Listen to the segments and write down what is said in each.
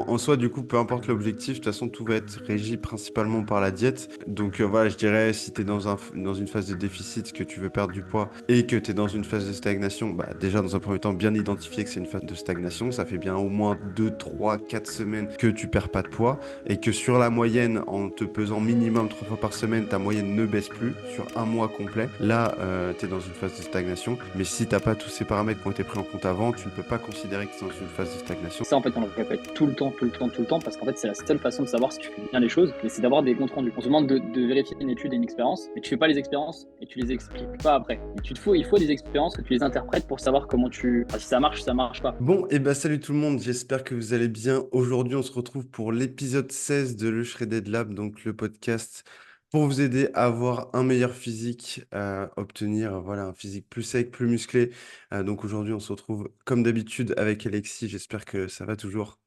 en soi, du coup, peu importe l'objectif, de toute façon, tout va être régi principalement par la diète. Donc voilà, je dirais, si tu es dans une phase de déficit, que tu veux perdre du poids et que tu es dans une phase de stagnation, bah, déjà, dans un premier temps, bien identifier que c'est une phase de stagnation. Ça fait bien au moins 2, 3, 4 semaines que tu perds pas de poids et que sur la moyenne, en te pesant minimum 3 fois par semaine, ta moyenne ne baisse plus sur un mois complet. Là, tu es dans une phase de stagnation. Mais si t'as pas tous ces paramètres qui ont été pris en compte avant, tu ne peux pas considérer que tu es dans une phase de stagnation. Ça, en fait, on le répète tout le temps, tout le temps, tout le temps, parce qu'en fait, c'est la seule façon de savoir si tu fais bien les choses, mais c'est d'avoir des comptes rendus. On se demande de vérifier une étude et une expérience, mais tu fais pas les expériences et tu les expliques pas après. Et il faut des expériences que tu les interprètes pour savoir comment enfin, si ça marche pas. Bon, et bah salut tout le monde, j'espère que vous allez bien. Aujourd'hui, on se retrouve pour l'épisode 16 de Le Shredded Lab, donc le podcast pour vous aider à avoir un meilleur physique, à obtenir voilà, un physique plus sec, plus musclé. Donc aujourd'hui, on se retrouve comme d'habitude avec Alexis, j'espère que ça va toujours.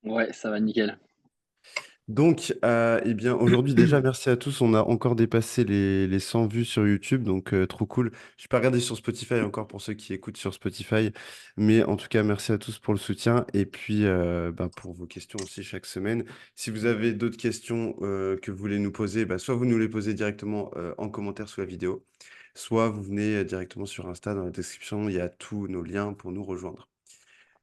Ouais, ça va nickel. Donc, eh bien, aujourd'hui, déjà, merci à tous. On a encore dépassé les 100 vues sur YouTube, donc trop cool. Je n'ai pas regardé sur Spotify encore pour ceux qui écoutent sur Spotify, mais en tout cas, merci à tous pour le soutien et puis bah, pour vos questions aussi chaque semaine. Si vous avez d'autres questions que vous voulez nous poser, bah, soit vous nous les posez directement en commentaire sous la vidéo, soit vous venez directement sur Insta dans la description, il y a tous nos liens pour nous rejoindre.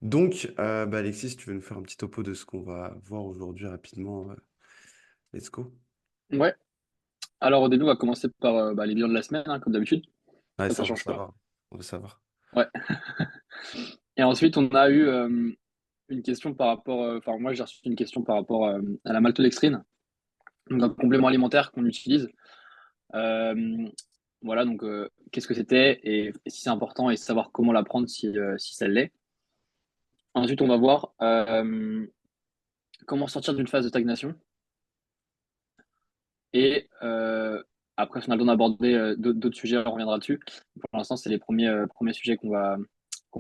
Donc, bah, Alexis, si tu veux nous faire un petit topo de ce qu'on va voir aujourd'hui rapidement, let's go. Ouais. Alors, au début, on va commencer par les bilans de la semaine, hein, comme d'habitude. Ouais, Ça ça, on veut change pas. savoir. On veut savoir. Ouais. Et ensuite, on a eu une question par rapport. Enfin, moi, j'ai reçu une question par rapport à la maltodextrine, donc un complément alimentaire qu'on utilise. Euh, voilà, donc qu'est-ce que c'était et si c'est important et savoir comment la prendre si ça l'est. Ensuite, on va voir comment sortir d'une phase de stagnation. Et après, si on a le temps d'aborder d'autres sujets, on reviendra dessus. Pour l'instant, c'est les premiers sujets qu'on va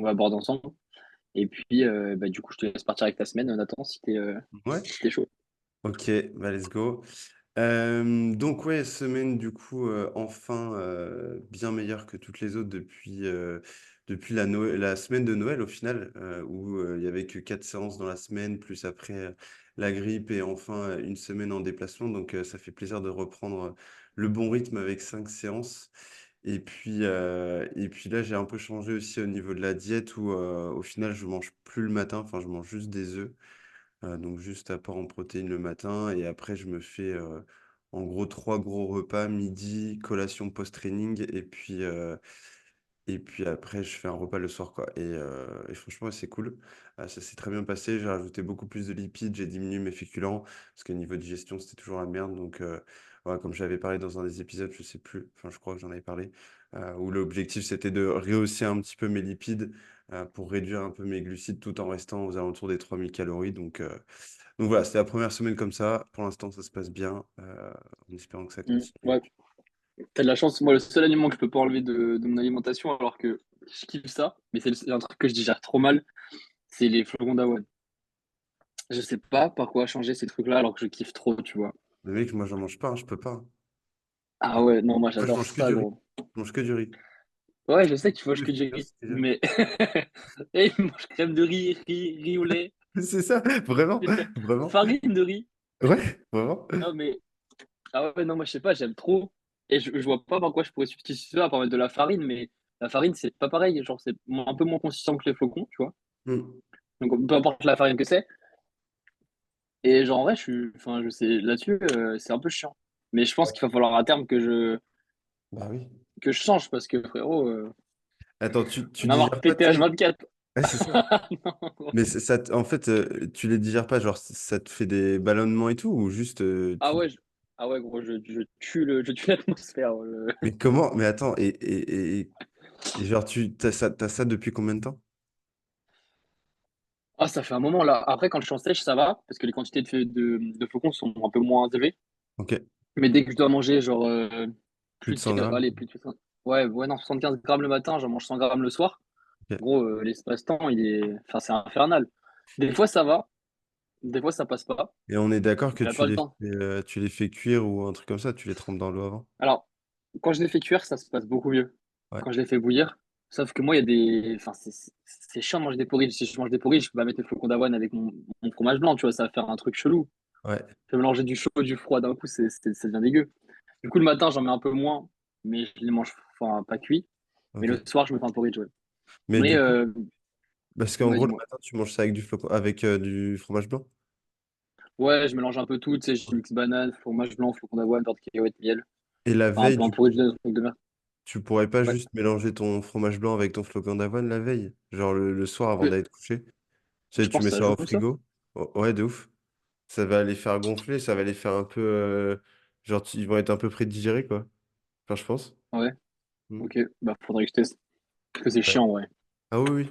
aborder ensemble. Et puis, du coup, je te laisse partir avec ta semaine, Nathan, Ouais, si t'es chaud. ok, bah let's go. Donc ouais, semaine du coup enfin bien meilleure que toutes les autres depuis la semaine de Noël au final, où il y avait que 4 séances dans la semaine, plus après la grippe et enfin une semaine en déplacement. Donc ça fait plaisir de reprendre le bon rythme avec 5 séances. Et puis là, j'ai un peu changé aussi au niveau de la diète où au final, je mange plus le matin, enfin je mange juste des œufs. Donc juste apport en protéines le matin et après je me fais en gros 3 gros repas, midi, collation post-training et puis après je fais un repas le soir quoi. Et franchement c'est cool. Ça s'est très bien passé. J'ai rajouté beaucoup plus de lipides, j'ai diminué mes féculents parce que niveau digestion c'était toujours la merde. Donc voilà, comme j'avais parlé dans un des épisodes, je sais plus, enfin je crois que j'en avais parlé, où l'objectif c'était de rehausser un petit peu mes lipides pour réduire un peu mes glucides tout en restant aux alentours des 3000 calories. Donc voilà, c'était la première semaine comme ça. Pour l'instant, ça se passe bien, en espérant que ça continue. Ouais, t'as de la chance. Moi, le seul aliment que je peux pas enlever de mon alimentation, alors que je kiffe ça, mais c'est un truc que je digère trop mal, c'est les flocons d'avoine. Je sais pas par quoi changer ces trucs-là alors que je kiffe trop, tu vois. Mais mec, moi, j'en mange pas, hein, je peux pas, hein. Ah ouais, non, moi Moi, je j'adore mange que ça, du riz. gros. Je mange que du riz. Ouais, je sais que tu Tous manges mes que du fritos, riz, c'est déjà. mais. Et il mange crème de riz, riz au lait, C'est ça, vraiment, vraiment. farine de riz. Ouais, vraiment. Non, mais. Ah ouais, non, moi je sais pas, j'aime trop. Et je vois pas par quoi je pourrais substituer ça à part mettre de la farine, mais la farine c'est pas pareil. Genre, c'est un peu moins consistant que les flocons, tu vois. Mm. Donc peu importe la farine que c'est. Et genre, en vrai, enfin, je sais, là-dessus, c'est un peu chiant. Mais je pense Ouais. qu'il va falloir à terme Bah oui. que je change parce que frérot, Attends, tu on a avoir digères pas pété tes... H24. Ouais, c'est ça. Non. Mais en fait, tu les digères pas, genre, ça te fait des ballonnements et tout, ou juste, Ah ouais, ah ouais, gros, je tue l'atmosphère. Mais comment? Mais attends, et genre, t'as ça depuis combien de temps? Ah, ça fait un moment là. Après, quand je suis en sèche, ça va, parce que les quantités de flocons sont un peu moins élevées. Ok, Mais dès que je dois manger, genre, plus plus de de, 100 grammes. allez, plus de, ouais, ouais, non, 75 grammes le matin, j'en mange 100 grammes le soir. Ok. Gros, l'espace-temps, enfin, c'est infernal. Des fois, ça va, des fois, ça passe pas. Et on est d'accord que J'ai pas le temps. tu les fais cuire ou un truc comme ça, tu les trempes dans l'eau avant? Alors, quand je les fais cuire, ça se passe beaucoup mieux. Ouais. Quand je les fais bouillir. Sauf que moi, il y a des. Enfin, c'est chiant de manger des porridge. Si je mange des porridge, je peux pas mettre les flocons d'avoine avec mon fromage blanc, tu vois, ça va faire un truc chelou. Ouais, Je vais mélanger du chaud et du froid d'un coup, ça devient dégueu. Du coup, le matin, j'en mets un peu moins, mais je les mange enfin, pas cuits. Mais le OK. soir, je me fais un porridge, ouais. Mais Mais, du coup parce qu'en gros, vas-y, le moi. matin, tu manges ça avec du fromage blanc? Ouais, je mélange un peu tout, tu sais, je mixe banane, fromage blanc, flocons d'avoine, beurre de cacahuète, miel. Et la Enfin, un veille, peu un du porridge coup, de mer. tu pourrais pas Ouais. juste mélanger ton fromage blanc avec ton flocon d'avoine la veille? Genre le soir avant Que- d'aller te coucher? Tu sais, Je tu pense mets que ça ça au joue, ça. frigo? Ouais, de ouf. Ça va les faire gonfler, ça va les faire un peu, genre, ils vont être un peu prédigérés, quoi. Enfin, je pense. Ouais, Mm. ok. Bah, faudrait que je teste. Parce que c'est Ouais. chiant, ouais. Ah oui, oui,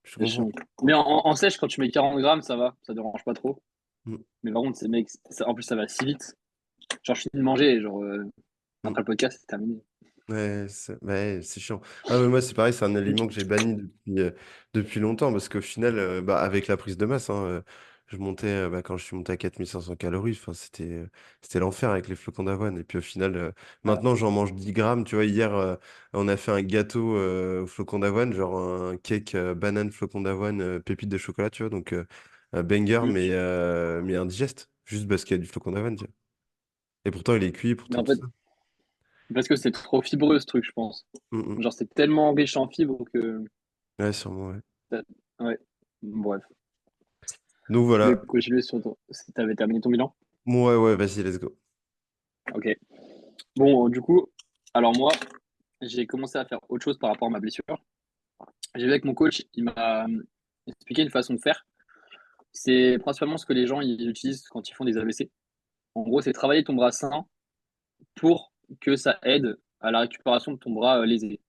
je C'est comprends. chiant. Mais en sèche, quand tu mets 40 grammes, ça va. Ça dérange pas trop. Mm. Mais par contre, ces mecs, en plus, ça va si vite. Genre, je finis de manger et genre, Mm. après le podcast, c'est terminé. Ouais, c'est chiant. Ah, mais moi, c'est pareil, c'est un aliment que j'ai banni depuis longtemps parce qu'au final, bah, avec la prise de masse, hein, je montais, bah, quand je suis monté à 4500 calories, enfin, c'était l'enfer avec les flocons d'avoine. Et puis au final, Ouais. maintenant, j'en mange 10 grammes. Tu vois, hier, on a fait un gâteau aux flocons d'avoine, genre un cake banane flocons d'avoine, pépites de chocolat, tu vois, donc un banger, Mm. mais indigeste, juste parce qu'il y a du flocon d'avoine, tu vois. Et pourtant, il est cuit, Mais pourtant en tout fait, ça. parce que c'est trop fibreux, ce truc, je pense. Mm, mm. Genre, c'est tellement riche en fibres que. Ouais, sûrement, ouais. Ouais. Bref. Donc Tu voulais voilà. continuer sur ton. Si t'avais terminé ton bilan? Ouais, ouais, vas-y, let's go. Ok. Bon, du coup, alors moi, j'ai commencé à faire autre chose par rapport à ma blessure. J'ai vu avec mon coach, il m'a expliqué une façon de faire. C'est principalement ce que les gens ils utilisent quand ils font des AVC. En gros, c'est travailler ton bras sain pour que ça aide à la récupération de ton bras lésé.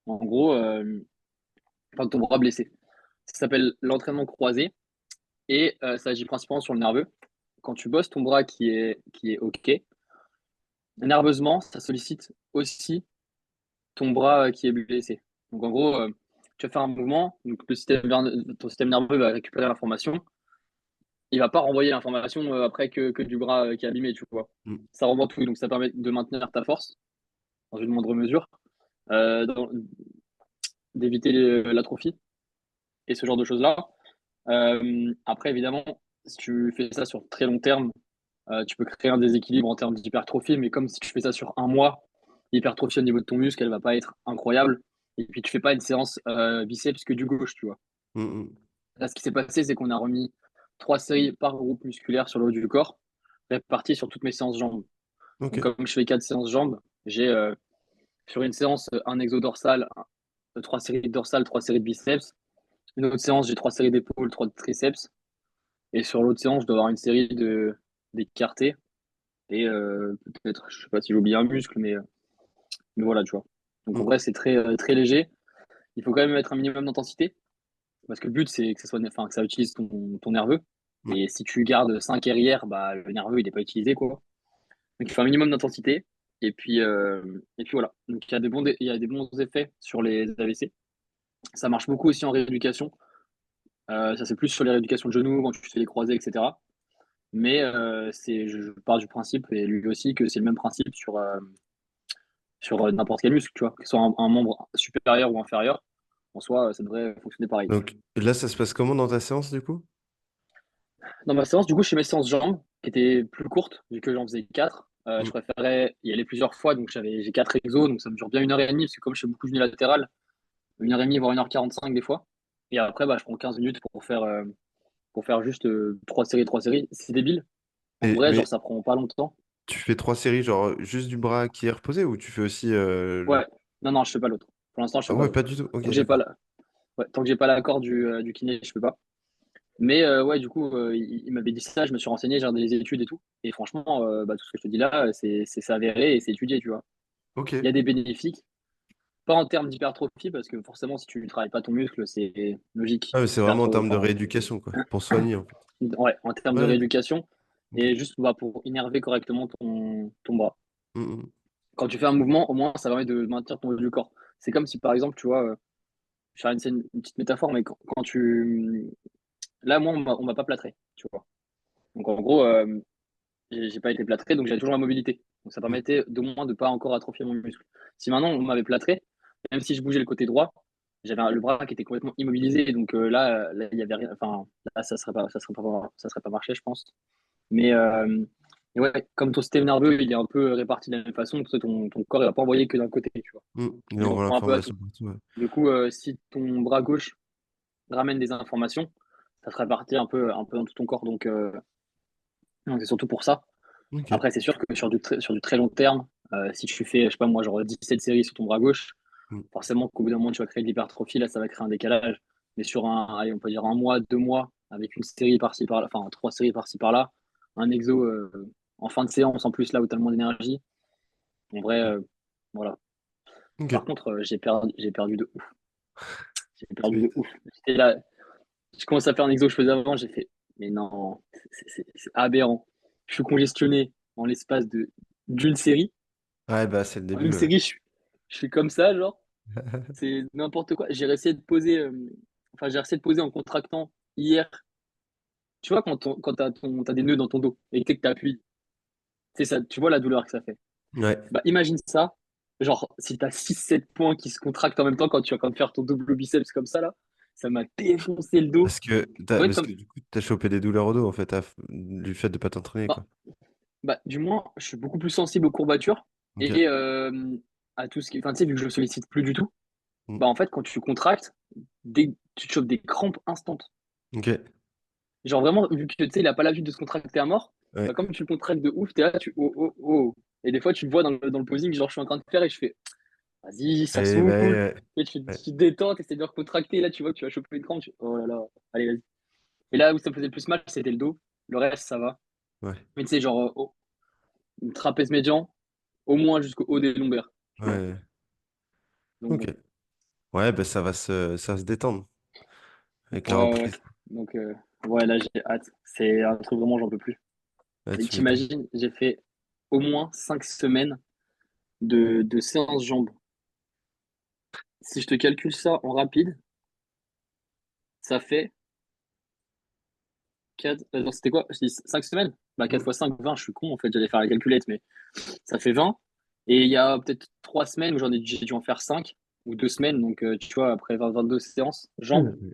En gros, enfin, de ton bras blessé. Ça s'appelle l'entraînement croisé et ça agit principalement sur le nerveux. Quand tu bosses ton bras qui est OK, nerveusement, ça sollicite aussi ton bras qui est blessé. Donc en gros, tu vas faire un mouvement, donc ton système nerveux va récupérer l'information. Il va pas renvoyer l'information après que du bras qui est abîmé, tu vois. Mm. Ça renvoie tout, donc ça permet de maintenir ta force dans une moindre mesure, dans- d'éviter l'atrophie et ce genre de choses-là. Après, évidemment, si tu fais ça sur très long terme, tu peux créer un déséquilibre en termes d'hypertrophie, mais comme si tu fais ça sur un mois, l'hypertrophie au niveau de ton muscle, elle va pas être incroyable. Et puis, tu fais pas une séance biceps que du gauche, tu vois. Mm, mm. Là, ce qui s'est passé, c'est qu'on a remis 3 séries par groupe musculaire sur le haut du corps, réparties sur toutes mes séances jambes. Ok. Donc, comme je fais 4 séances jambes, j'ai sur une séance un exo dorsal, 3 séries de dorsal, 3 séries de biceps. Une autre séance, j'ai 3 séries d'épaules, 3 de triceps. Et sur l'autre séance, je dois avoir une série d'écartés. Et peut-être, je sais pas si j'ai oublié un muscle, mais voilà, tu vois. Donc en Mm. vrai, c'est très léger. Il faut quand même mettre un minimum d'intensité, parce que le but, c'est que ça soit, enfin, que ça utilise ton nerveux. Mm. Et si tu gardes 5 RIR, bah, le nerveux, il n'est pas utilisé, quoi. Donc il faut un minimum d'intensité. Et puis voilà. Donc il y a des bons effets sur les AVC. Ça marche beaucoup aussi en rééducation. Ça, c'est plus sur les rééducations de genoux, quand tu fais les croisés, etc. Mais je pars du principe, et lui aussi, que c'est le même principe sur n'importe quel muscle, tu vois, que ce soit un membre supérieur ou inférieur. En soi, ça devrait fonctionner pareil. Donc là, ça se passe comment dans ta séance, du coup? Dans ma séance, du coup, je fais mes séances jambes, qui étaient plus courtes, vu que j'en faisais 4. Je Mm. préférais y aller plusieurs fois, donc j'ai 4 exos, donc ça me dure bien 1 heure et demie, parce que comme je fais beaucoup de unilatéral, 1 heure et demie, voire 1 h 45 des fois. Et après, bah, je prends 15 minutes pour faire juste 3 séries, 3 séries. C'est débile. En vrai, genre, Mais ça prend pas longtemps. tu fais 3 séries, genre juste du bras qui est reposé ou tu fais aussi Ouais, non, non, je fais pas l'autre. Pour l'instant, je Ah fais pas ouais, pas l'autre. du tout. Ok, Tant que j'ai pas d'accord. la... ouais, tant que j'ai pas l'accord du kiné, je peux pas. Mais ouais, du coup, il m'avait dit ça, je me suis renseigné, j'ai regardé les études et tout. Et franchement, bah, tout ce que je te dis là, c'est avéré et c'est étudié, tu vois. Ok. Il y a des bénéfices, pas en termes d'hypertrophie, parce que forcément, si tu ne travailles pas ton muscle, c'est logique. Ah, mais c'est vraiment en termes de rééducation, quoi. Pour soigner, en fait. Ouais, en termes de Ouais, d'accord. rééducation, Ok. et juste bah, pour innerver correctement ton bras. Mm, mm. Quand tu fais un mouvement, au moins, ça permet de maintenir ton haut du corps. C'est comme si, par exemple, tu vois, je vais faire une petite métaphore, mais quand tu. Là, moi, on m'a pas plâtré, tu vois. Donc, en gros, j'ai pas été plâtré, donc j'avais toujours la mobilité. Donc ça Mm. permettait d'au moins de pas encore atrophier mon muscle. Si maintenant on m'avait plâtré, même si je bougeais le côté droit, le bras qui était complètement immobilisé. Donc là, il y avait rien. Enfin, là, ça serait pas marché, je pense. Mais ouais, comme ton système nerveux, il est un peu réparti de la même façon, ton corps, il va pas envoyer que d'un côté, tu vois. Il Il envoie envoie un peu à tout. l'information partout, ouais. Du coup, si ton bras gauche ramène des informations, ça se répartit un peu dans tout ton corps. Donc c'est surtout pour ça. OK. Après, c'est sûr que sur du très long terme, si tu fais, je sais pas moi, genre 17 séries sur ton bras gauche, Mmh. forcément qu'au bout d'un moment, tu vas créer de l'hypertrophie, là, ça va créer un décalage. Mais sur allez, on peut dire un mois, 2 mois, avec une série par-ci par-là, enfin 3 séries par-ci par-là, un exo en fin de séance en plus, là où tu as le moins d'énergie, en vrai, voilà. Par OK. contre, j'ai perdu de ouf. J'ai perdu de ouf. J'étais là, je commence à faire un exo que je faisais avant, j'ai fait, mais non, c'est aberrant. Je suis congestionné en l'espace d'une série. Ouais, bah, c'est le En début, une ouais. série, je suis comme ça, genre, c'est n'importe quoi. J'ai réessayé de poser, enfin, j'ai essayé de poser en contractant hier. Tu vois, quand t'as des nœuds dans ton dos et que tu appuies, c'est ça, tu vois la douleur que ça fait. Ouais. Bah, imagine ça, genre, si t'as 6 7 points qui se contractent en même temps quand tu vas comme faire ton double biceps comme ça, là, ça m'a défoncé le dos. En fait, Parce que du coup, t'as chopé des douleurs au dos, en fait, du fait de pas t'entraîner, bah, quoi. du moins, je suis beaucoup plus sensible aux courbatures OK. et à tout ce qui. Enfin, tu sais, vu que je le sollicite plus du tout, Mmh. bah, en fait, quand tu contractes, tu te chopes des crampes instantes. OK. Genre vraiment, vu que tu sais, il a pas l'habitude de se contracter à mort, Ouais. bah, comme tu le contractes de ouf, t'es là, oh, oh, oh. Et des fois, tu le vois dans le posing, genre je suis en train de faire et je fais, vas-y, ça Et bah, saoule. ouais. Et tu Ouais. te détends, t'essaies de recontracter, là, tu vois que tu vas choper une crampe, oh là là, allez, vas-y. Et là où ça me faisait le plus mal, c'était le dos. Le reste, ça va. Ouais. Mais tu sais, genre, une trapèze médian, au moins jusqu'au haut des lombaires, tu vois. Ouais. Donc OK. bon, Ouais, bah, ça va se détendre avec la ouais, ouais. reprise. Donc, ouais, là, j'ai hâte. C'est un truc vraiment, j'en peux plus. Ouais, Et tu m'étonnes. t'imagines, j'ai fait au moins 5 semaines de séances jambes. Si je te calcule ça en rapide, ça fait 4. Non, c'était quoi? Je dis 5 semaines? Bah, 4 Mmh. fois 5, 20. Je suis con, en fait, j'allais faire la calculette, mais ça fait 20. Et il y a peut-être 3 semaines où j'ai dû en faire 5 ou 2 semaines. Donc, tu vois, après 22 séances, jambes, Mmh.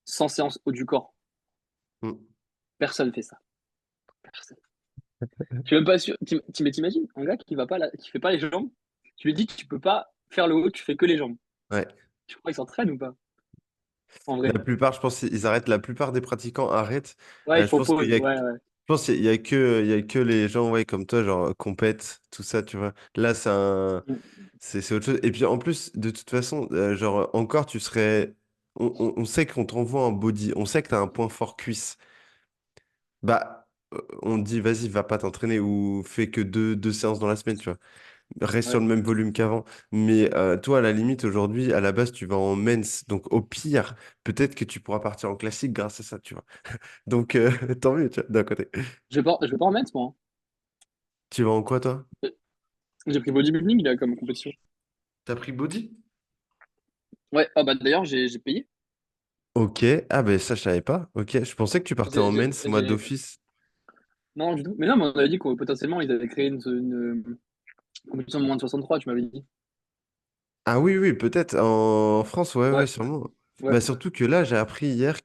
100 séances haut du corps. Mmh. Personne fait ça. Personne. Je suis même pas sûr. Mais t'imagines, un gars qui fait pas les jambes, tu lui dis que tu peux pas faire le haut, tu fais que les jambes. Ouais. Tu crois qu'il s'entraîne ou pas? En La vrai. plupart, je pense qu'ils arrêtent, la plupart des pratiquants arrêtent. Ouais, il Je faut pense qu'il pause. y a, Ouais, ouais. je pense qu'il y a que les gens, ouais, comme toi, genre, compètent, tout ça, tu vois. Là, c'est autre chose. Et puis, en plus, de toute façon, genre, encore, tu serais, on sait qu'on t'envoie un body, on sait que tu as un point fort cuisse. Bah, on te dit, vas-y, va pas t'entraîner ou fais que deux séances dans la semaine, tu vois. Reste sur Ouais. le même volume qu'avant. Mais toi, à la limite, aujourd'hui, à la base, tu vas en men's. Donc, au pire, peut-être que tu pourras partir en classique grâce à ça, tu vois. Donc, tant mieux, tu vois, d'un côté. Je vais pas en mettre, moi, Tu vas en quoi, toi? hein. J'ai pris bodybuilding, là, comme compétition. T'as pris body? Ouais, ah bah d'ailleurs, j'ai payé. Ok. Ah, ben ça, je savais pas. Ok. Je pensais que tu partais J'ai, en j'ai- men's, moi, j'ai- d'office. Non, du tout. Mais non, mais on avait dit que potentiellement, ils avaient créé une compétition de moins de 63, tu m'avais dit. Ah oui, oui, peut-être. En France, ouais, ouais, Ouais, sûrement. ouais. Bah, surtout que là, j'ai appris hier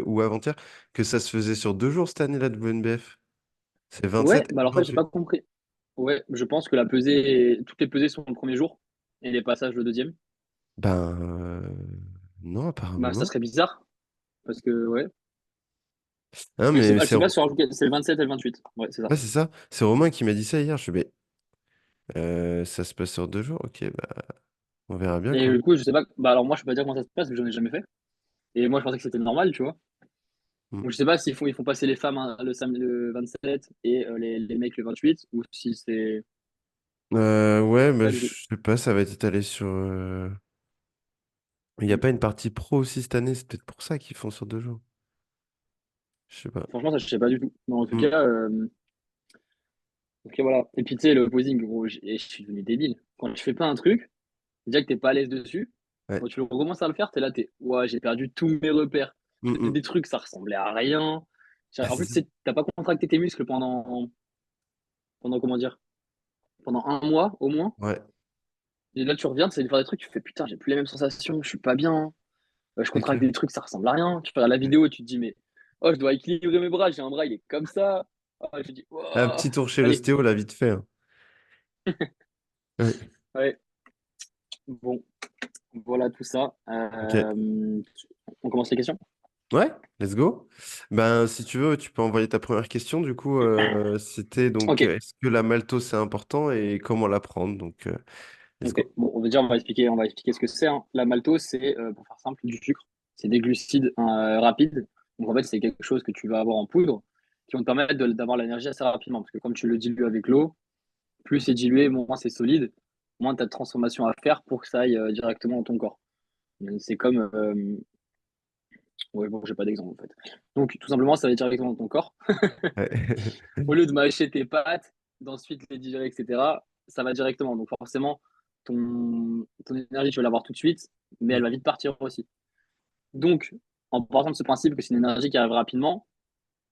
ou avant-hier que ça se faisait sur 2 jours cette année, la WNBF. C'est Ouais, 27 bah et alors ça, j'ai 28. pas compris. Ouais, je pense que toutes les pesées sont le premier jour et les passages le deuxième. Ben, non, apparemment Bah, ça non. serait bizarre parce que, ouais. Hein, Mais mais je sais pas sur c'est le 27 et le 28. Ouais, c'est ça. ouais, c'est ça. C'est Romain qui m'a dit ça hier. Je suis, mais ça se passe sur 2 jours. Ok, bah, on verra bien, Et quoi. du coup, je sais pas. Bah, alors moi, je peux pas dire comment ça se passe, parce que j'en ai jamais fait. Et moi, je pensais que c'était normal, tu vois. Mm. Donc, je sais pas ils font passer les femmes hein, le samedi le 27 et les mecs le 28, ou si c'est. Ouais, mais Pas je du tout. sais pas, ça va être étalé sur. Il n'y a Mm. pas une partie pro aussi cette année, c'est peut-être pour ça qu'ils font sur 2 jours. Je sais pas. Franchement, ça, je sais pas du tout. Mais Mm. en tout cas, voilà. Et puis, tu sais, le posing, gros, je suis devenu débile. Quand tu fais pas un truc, déjà que t'es pas à l'aise dessus, Ouais. quand tu recommences à le faire, t'es là, ouais, j'ai perdu tous mes repères. Mm, Je faisais mm. des trucs, ça ressemblait à rien. Ah, En c'est plus, tu ça. sais, t'as pas contracté tes muscles pendant comment dire, pendant un mois au moins. Ouais. Et là, tu reviens, tu essaies de faire des trucs, tu fais putain, j'ai plus les mêmes sensations, je suis pas bien. Je C'est contracte clair. des trucs, ça ressemble à rien. Tu regardes la vidéo et tu te dis, mais oh, je dois équilibrer mes bras, j'ai un bras, il est comme ça. Oh, je dis, Un oh, petit tour chez allez, l'ostéo, là, vite fait, hein. Ouais. ouais, bon, voilà tout ça. Ok. On commence les questions? Ouais, let's go. Ben, si tu veux, tu peux envoyer ta première question. Du coup, c'était donc, Ok, est-ce que la maltose c'est important et comment la prendre? Donc, let's ok. go. Bon, on va expliquer ce que c'est, hein. La maltose, c'est, pour faire simple, du sucre. C'est des glucides rapides. Donc en fait, c'est quelque chose que tu vas avoir en poudre qui vont te permettre d'avoir l'énergie assez rapidement. Parce que comme tu le dilues avec l'eau, plus c'est dilué, moins c'est solide, moins tu as de transformation à faire pour que ça aille directement dans ton corps. C'est comme. Ouais, bon, j'ai pas d'exemple en fait. Donc tout simplement, ça va directement dans ton corps. Ouais. Au lieu de mâcher tes pâtes, d'ensuite les digérer, etc., ça va directement. Donc forcément, ton énergie, tu vas l'avoir tout de suite, mais elle Mm. va vite partir aussi. Donc, en partant de ce principe que c'est une énergie qui arrive rapidement,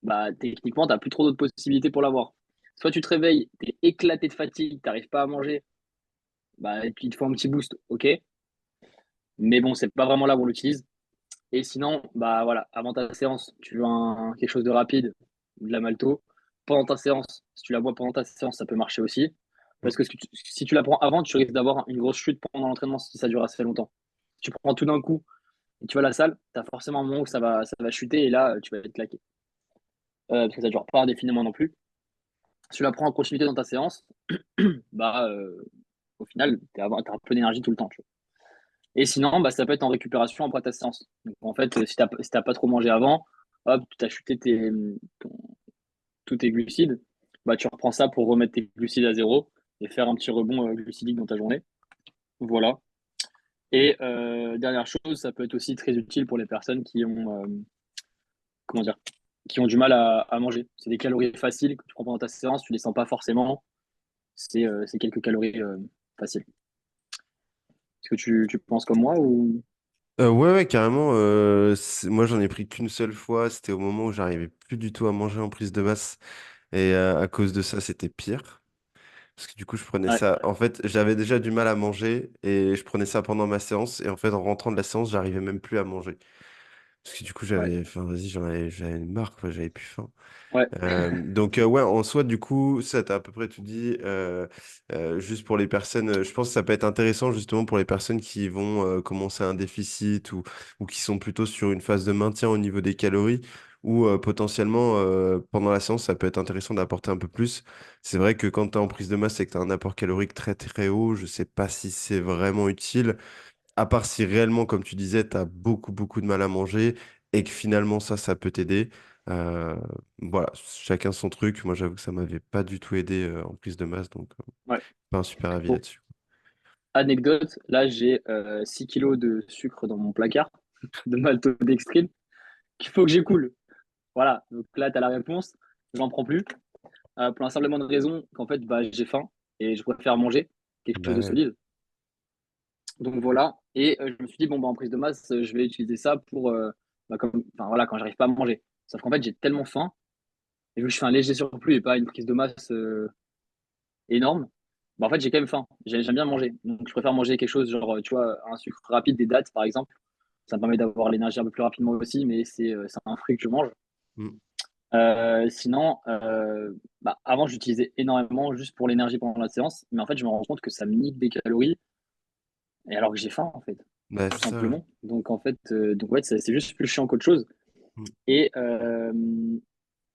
bah, techniquement, tu n'as plus trop d'autres possibilités pour l'avoir. Soit tu te réveilles, tu es éclaté de fatigue, tu n'arrives pas à manger, bah, et puis il te faut un petit boost, ok. Mais bon, c'est pas vraiment là où on l'utilise. Et sinon, bah voilà, avant ta séance, tu veux quelque chose de rapide, de la malto. Pendant ta séance, si tu la bois pendant ta séance, ça peut marcher aussi. Mm. Parce que si tu la prends avant, tu risques d'avoir une grosse chute pendant l'entraînement si ça dure assez longtemps. Si tu prends tout d'un coup et tu vas à la salle, tu as forcément un moment où ça va chuter et là, tu vas être claqué. Parce que ça ne dure pas indéfiniment non plus. Si tu la prends en continuité dans ta séance, bah, au final, tu as un peu d'énergie tout le temps. Tu vois. Et sinon, bah, ça peut être en récupération après ta séance. Donc, en fait, si t'as pas trop mangé avant, hop, tu as chuté ton- tous tes glucides, bah, tu reprends ça pour remettre tes glucides à zéro et faire un petit rebond glucidique dans ta journée. Voilà. Et dernière chose, ça peut être aussi très utile pour les personnes qui ont, comment dire, qui ont du mal à manger. C'est des calories faciles que tu prends pendant ta séance, tu les sens pas forcément. C'est quelques calories faciles. Est-ce que tu penses comme moi ou... Ouais, ouais, carrément. Moi, j'en ai pris qu'une seule fois. C'était au moment où j'arrivais plus du tout à manger en prise de masse. Et à cause de ça, c'était pire. Parce que du coup, je prenais Ouais, ça. En fait, j'avais déjà du mal à manger et je prenais ça pendant ma séance. Et en fait, en rentrant de la séance, j'arrivais même plus à manger. Parce que du coup, ouais, enfin, vas-y, j'avais marre, quoi, j'avais plus faim. ouais, Donc, ouais, en soi, du coup, ça, t'as à peu près tout dit. Juste pour les personnes, je pense que ça peut être intéressant justement pour les personnes qui vont commencer un déficit ou qui sont plutôt sur une phase de maintien au niveau des calories. Ou potentiellement, pendant la séance, ça peut être intéressant d'apporter un peu plus. C'est vrai que quand tu es en prise de masse et que tu as un apport calorique très très haut, je sais pas si c'est vraiment utile. À part si réellement, comme tu disais, tu as beaucoup, beaucoup de mal à manger et que finalement, ça peut t'aider. Euh, voilà, chacun son truc. Moi, j'avoue que ça m'avait pas du tout aidé en prise de masse, donc ouais. pas un super avis Bon, là-dessus. anecdote, là j'ai 6 kilos de sucre dans mon placard, de maltodextrine, qu'il faut que j'écoule. Voilà, donc là tu as la réponse, j'en prends plus. Pour la simple et bonne raison qu'en fait bah, j'ai faim et je préfère manger quelque chose Bah de ouais. solide. Donc voilà, et je me suis dit, bon, bah, en prise de masse, je vais utiliser ça pour, bah, enfin, voilà, quand j'arrive pas à manger. Sauf qu'en fait j'ai tellement faim, et vu que je fais un léger surplus et pas une prise de masse énorme, bah, en fait j'ai quand même faim. J'aime bien manger. Donc je préfère manger quelque chose, genre, tu vois, un sucre rapide, des dattes par exemple. Ça me permet d'avoir l'énergie un peu plus rapidement aussi, mais c'est un fruit que je mange. Mm. Sinon, bah, avant, j'utilisais énormément juste pour l'énergie pendant la séance, mais en fait, je me rends compte que ça me nique des calories, et alors que j'ai faim, en fait, Bah, tout c'est ça, ouais. simplement. Donc, en fait, donc, ouais, c'est juste plus chiant qu'autre chose. Mm. Et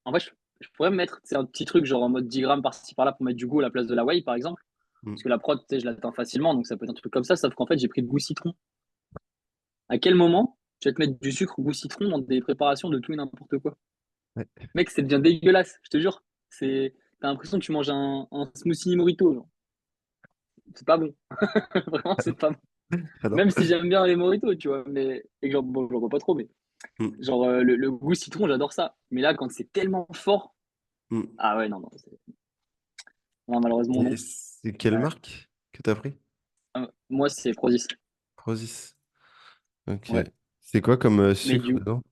en fait, je pourrais me mettre un petit truc, genre en mode 10 grammes par-ci par-là pour mettre du goût à la place de la whey, par exemple. Mm. Parce que la prod, tu sais, je l'atteins facilement, donc ça peut être un truc comme ça, sauf qu'en fait, j'ai pris le goût citron. À quel moment tu vas te mettre du sucre goût citron dans des préparations de tout et n'importe quoi? Ouais. Mec, ça devient dégueulasse, je te jure. T'as l'impression que tu manges un smoothie Morito, genre. C'est pas bon. Vraiment, c'est pas bon. Ah non? Même si j'aime bien les Moritos, tu vois, mais, et que genre, bon, je bois pas trop, mais Mm. genre, le goût citron, j'adore ça. Mais là, quand c'est tellement fort, Mm. ah ouais, non, non, non, malheureusement, Et non. c'est quelle Ouais. marque que t'as pris? Moi, c'est Prozis. Prozis. Ok. Ouais. C'est quoi comme Mais sucre du dedans?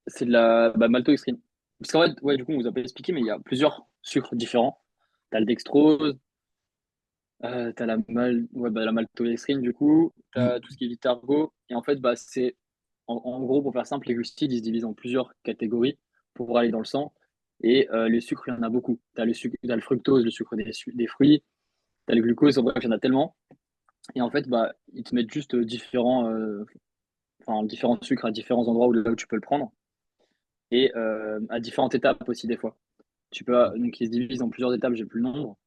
c'est de la bah, maltodextrine. Parce qu'en fait, ouais, du coup, on vous a pas expliqué, mais il y a plusieurs sucres différents. T'as le dextrose, Tu la maltodextrine, du coup, tu Mm. as tout ce qui est Viterbo. Et en fait, bah, en gros, pour faire simple, les glucides, ils se divisent en plusieurs catégories pour aller dans le sang. Et les sucres, il y en a beaucoup. Tu as t'as le fructose, le sucre des fruits, tu as le glucose, en bref, il y en a tellement. Et en fait, bah, ils te mettent juste différents sucres à différents endroits là où tu peux le prendre. Et à différentes étapes aussi, des fois. Donc, ils se divisent en plusieurs étapes, j'ai plus le nombre.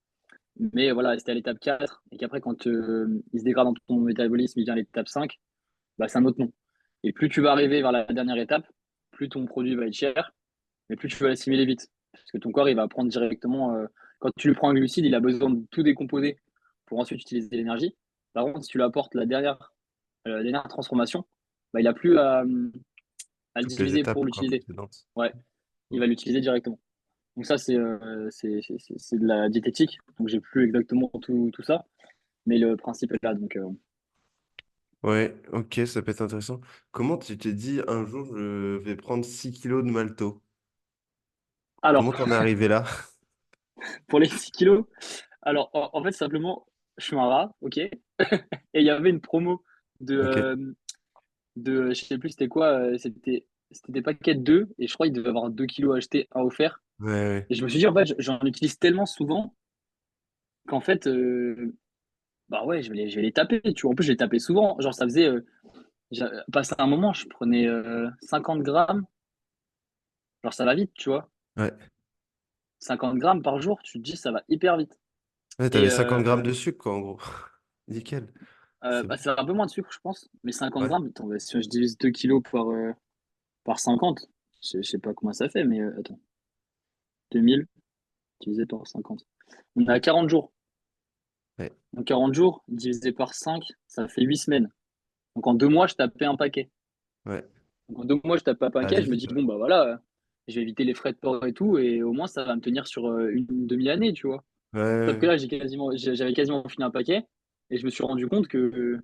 Mais voilà, c'était à l'étape 4 et qu'après, quand il se dégrade dans ton métabolisme, il vient à l'étape 5, bah, c'est un autre nom. Et plus tu vas arriver vers la dernière étape, plus ton produit va être cher, mais plus tu vas l'assimiler vite. Parce que ton corps, il va prendre directement. Quand tu lui prends un glucide, il a besoin de tout décomposer pour ensuite utiliser l'énergie. Par contre, si tu lui apportes la dernière transformation, bah, il n'a plus à le Toutes les diviser pour étapes, quoi, l'utiliser. précédentes. Ouais, Mm. il va l'utiliser directement. Donc ça, c'est de la diététique. Donc j'ai plus exactement tout ça, mais le principe est là. Donc Ouais, ok, ça peut être intéressant. Comment tu t'es dit un jour je vais prendre 6 kilos de malto? alors Comment t'en es arrivé là? pour les 6 kilos, alors en fait simplement, je suis un rat, ok. Et il y avait une promo de Ok. Ouais, je sais plus c'était quoi, c'était des paquets de 2 et je crois qu'il devait y avoir 2 kilos achetés, un offert. ouais. Et je me suis dit en fait j'en utilise tellement souvent qu'en fait bah ouais je vais les taper. Tu vois, en plus je les tapais souvent. Genre ça faisait passé un moment je prenais 50 grammes. Genre ça va vite, tu vois. Ouais. 50 grammes par jour, tu te dis ça va hyper vite. Ouais, Et t'avais 50 grammes de sucre, quoi, en gros. Nickel. C'est bah, bon. c'est un peu moins de sucre, je pense. Mais 50 Ouais. grammes, attends, bah, si je divise 2 kilos par 50, je sais pas comment ça fait, mais attends, 2000 divisé par 50. On a 40 jours. Ouais. Donc 40 jours divisé par 5, ça fait 8 semaines. Donc en 2 mois, je tapais un paquet. Ouais. Donc en 2 mois, je tape un Ça paquet, allait je me vite, dis, ouais. bon, bah voilà, je vais éviter les frais de port et tout, et au moins, ça va me tenir sur une demi-année, tu vois. Ouais, Sauf que ouais, là, j'avais quasiment fini un paquet, et je me suis rendu compte que,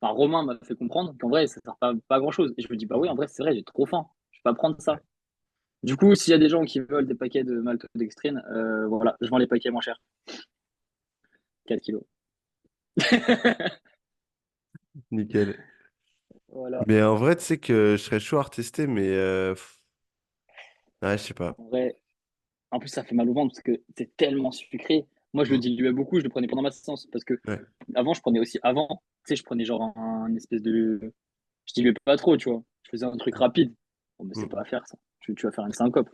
enfin, Romain m'a fait comprendre qu'en vrai, ça sert pas à grand-chose. Et je me dis, bah oui, en vrai, c'est vrai, j'ai trop faim, je vais pas prendre ça. ouais. Du coup, s'il y a des gens qui veulent des paquets de maltodextrine, voilà, je vends les paquets moins chers, 4 kilos. Nickel. Voilà, Mais en vrai, tu sais que je serais chaud à retester, mais ouais, je sais pas. en vrai, en plus, ça fait mal au ventre parce que c'est tellement sucré. Moi, je le Mm. diluais beaucoup, je le prenais pendant ma séance parce que Ouais. avant, je prenais aussi avant, tu sais, je prenais genre un espèce de. Je diluais pas trop, tu vois. Je faisais un truc rapide. Bon, mais c'est Mm. pas à faire ça. Tu vas faire une syncope.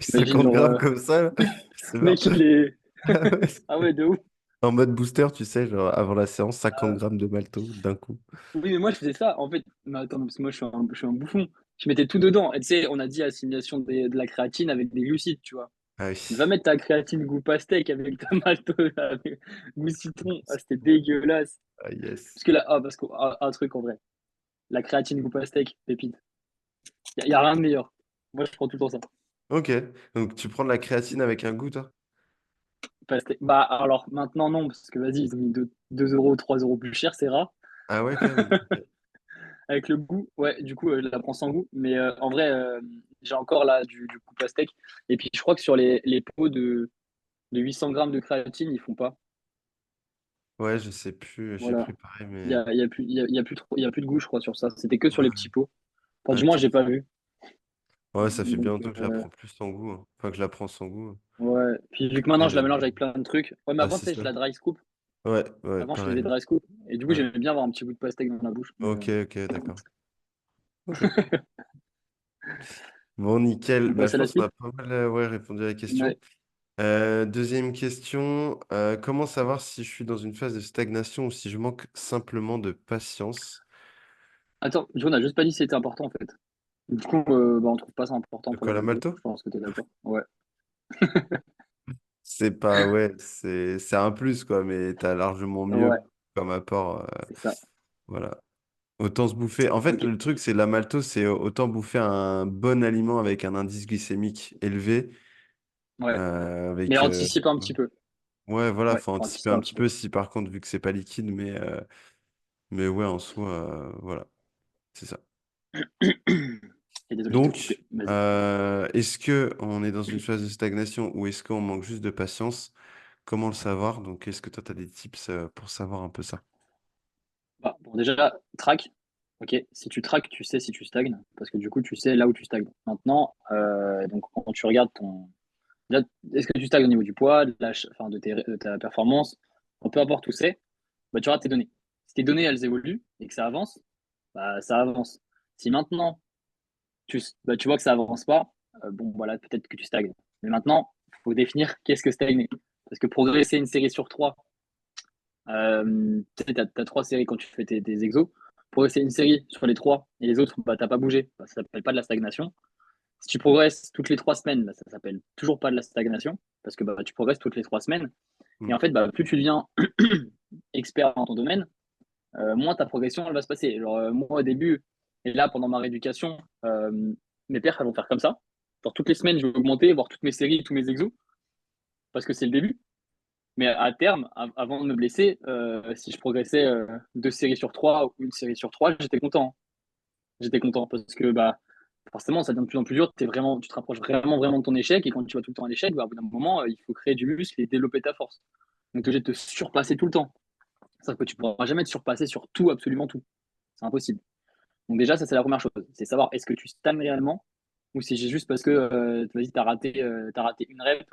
T'imagines, 50 genre, grammes comme ça, là, c'est le marrant. mec, il est. Ah ouais. Ah ouais, de ouf. En mode booster, tu sais, genre avant la séance, 50 Ah, grammes de malto d'un coup. oui, mais moi, je faisais ça. En fait, mais attends, parce que moi, je suis un bouffon. Je mettais tout dedans. Et tu sais, on a dit assimilation de la créatine avec des glucides, tu vois. Ah Va oui. mettre ta créatine goût pastèque avec ta malto, avec goût citron. Ah, c'était dégueulasse. Ah yes. Parce que là, parce que, un truc en vrai. La créatine goût pastèque, pépite. Y a rien de meilleur. Moi, je prends tout le temps ça. Ok. Donc tu prends de la créatine avec un goût, toi? Pastèque. Bah, alors, maintenant, non, parce que vas-y, ils ont mis 2 euros, 3 euros plus cher, c'est rare. Ah ouais, quand même. Ok. Avec le goût, ouais, du coup, je la prends sans goût. Mais en vrai, j'ai encore là du goût pastèque. Et puis, je crois que sur les pots de 800 grammes de créatine, ils font pas. Ouais, je sais plus, j'ai Voilà. préparé, Il y mais. a, y a plus, y a plus trop, y a plus de goût, je crois, sur ça. C'était que sur les Ouais, petits pots. Enfin, ouais, du moins, j'ai peut-être. pas vu. Ouais, ça fait bien Donc, longtemps que je la prends plus sans goût, hein. Enfin, que je la prends sans goût, hein. ouais. Puis, vu que maintenant, je la Euh, mélange avec plein de trucs. Ouais, mais Bah, avant, tu c'est sais, je ça. la dry scoop. Ouais, ouais, Avant, je faisais pareil. dry scoop. Et du coup, Ouais. j'aimais bien avoir un petit bout de pastèque dans la bouche. Mais, Ok, ok, d'accord. Ok. Bon, nickel. on Bah, passe je à la pense qu'on a suite? pas mal ouais, répondu à la question. Ouais. Deuxième question. Comment savoir si je suis dans une phase de stagnation ou si je manque simplement de patience? Attends, on n'a juste pas dit si c'était important, en fait. Du coup, bah, on trouve pas ça important De pour quoi la la malto. malto? Je pense que tu es d'accord. Ouais, C'est pas, ouais, c'est un plus, quoi, mais t'as largement ouais, mieux comme apport. c'est ça. Voilà. Autant se bouffer. En fait, Ok, le truc, c'est la maltose, c'est autant bouffer un bon aliment avec un indice glycémique élevé. ouais. Mais Avec, anticipe un petit peu. ouais, voilà, Ouais, faut faut anticiper anticiper un un petit petit peu. peu si par contre, vu que c'est pas liquide, mais ouais, en soi, voilà, c'est ça. Et désolé, je t'ai Donc, coupé. Vas-y. est-ce que on est dans une phase de stagnation ou est-ce qu'on manque juste de patience? comment le savoir? Donc, est-ce que toi, tu as des tips pour savoir un peu ça? Bah, bon, déjà, track. OK, si tu traques, tu sais si tu stagnes, parce que du coup, tu sais là où tu stagnes. Maintenant, donc quand tu regardes ton déjà, est-ce que tu stagnes au niveau du poids, de la ch enfin de ta performance? Enfin, peu importe où c'est, bah, tu auras tes données. Si tes données, elles évoluent et que ça avance, bah, ça avance. Si maintenant tu vois que ça avance pas, bon, voilà, peut-être que tu stagnes. Mais maintenant, il faut définir qu'est-ce que stagner? Parce que progresser une série sur 3, tu sais, tu 3 séries quand tu fais tes exos. Progresser une série sur les 3 et les autres, bah, tu pas bougé, bah, ça s'appelle pas de la stagnation. Si tu progresses toutes les 3 semaines, bah, ça s'appelle toujours pas de la stagnation parce que bah, tu progresses toutes les 3 semaines. Et Mm. en fait, bah, plus tu deviens expert dans ton domaine, moins ta progression elle va se passer. Genre, moi, au début, et là, pendant ma rééducation, mes perfs, elles vont faire comme ça. Genre, toutes les semaines, je vais augmenter, voir toutes mes séries, tous mes exos, parce que c'est le début. Mais à terme, avant de me blesser, si je progressais 2 séries sur 3 ou une série sur 3, j'étais content. J'étais content parce que bah, forcément, ça devient de plus en plus dur. Tu te rapproches vraiment, vraiment de ton échec. Et quand tu vas tout le temps à l'échec, bah, au bout d'un moment, il faut créer du muscle et développer ta force. Donc, tu es obligé de te surpasser tout le temps. C'est-à-dire que tu ne pourras jamais te surpasser sur tout, absolument tout. C'est impossible. Donc déjà, ça, c'est la première chose. C'est savoir est-ce que tu stagnes réellement ou si c'est juste parce que vas-y, t'as raté une rep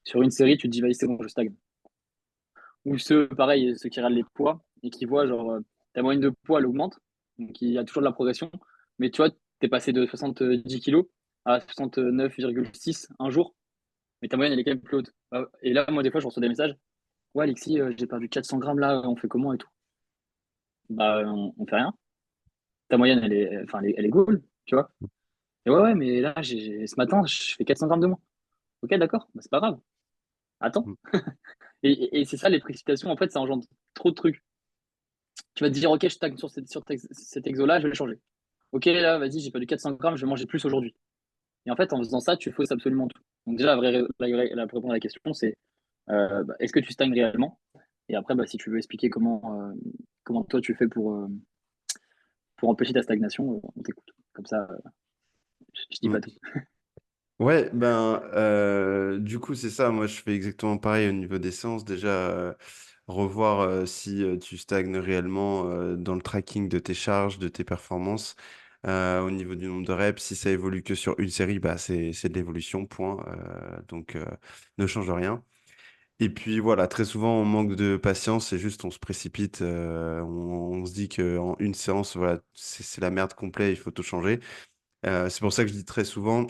sur une série, tu te dis, vas-y, c'est bon, je stagne. Ou ceux, pareil, ceux qui regardent les poids et qui voient, genre, ta moyenne de poids, elle augmente. Donc il y a toujours de la progression. Mais tu vois, t'es passé de 70 kilos à 69,6 un jour. Mais ta moyenne, elle est quand même plus haute. Et là, moi, des fois, je reçois des messages. Ouais, Alexis, j'ai perdu 400 grammes là, on fait comment et tout. Bah, on fait rien. Ta moyenne, enfin, elle est cool, tu vois. Et ouais, ouais, mais là, ce matin, je fais 400 grammes de moins. Ok, d'accord, bah, c'est pas grave. Attends. Mm. Et c'est ça, les précipitations, en fait, ça engendre trop de trucs. Tu vas te dire, ok, je stagne cet exo-là, je vais le changer. Ok, là, vas-y, j'ai perdu 400 grammes, je vais manger plus aujourd'hui. Et en fait, en faisant ça, tu fausses absolument tout. Donc, déjà, pour répondre à la question, c'est bah, est-ce que tu stagnes réellement? Et après, bah, si tu veux expliquer comment toi tu fais pour empêcher ta stagnation, on t'écoute. Comme ça, je dis pas Mm. tout. Ouais, ben, du coup, c'est ça. Moi, je fais exactement pareil au niveau des séances. Déjà, revoir si tu stagnes réellement dans le tracking de tes charges, de tes performances, au niveau du nombre de reps. Si ça évolue que sur une série, bah, c'est de l'évolution, point. Donc, ne change rien. Et puis voilà, très souvent, on manque de patience, c'est juste on se précipite, on se dit qu'en une séance, voilà, c'est la merde complète, il faut tout changer. C'est pour ça que je dis très souvent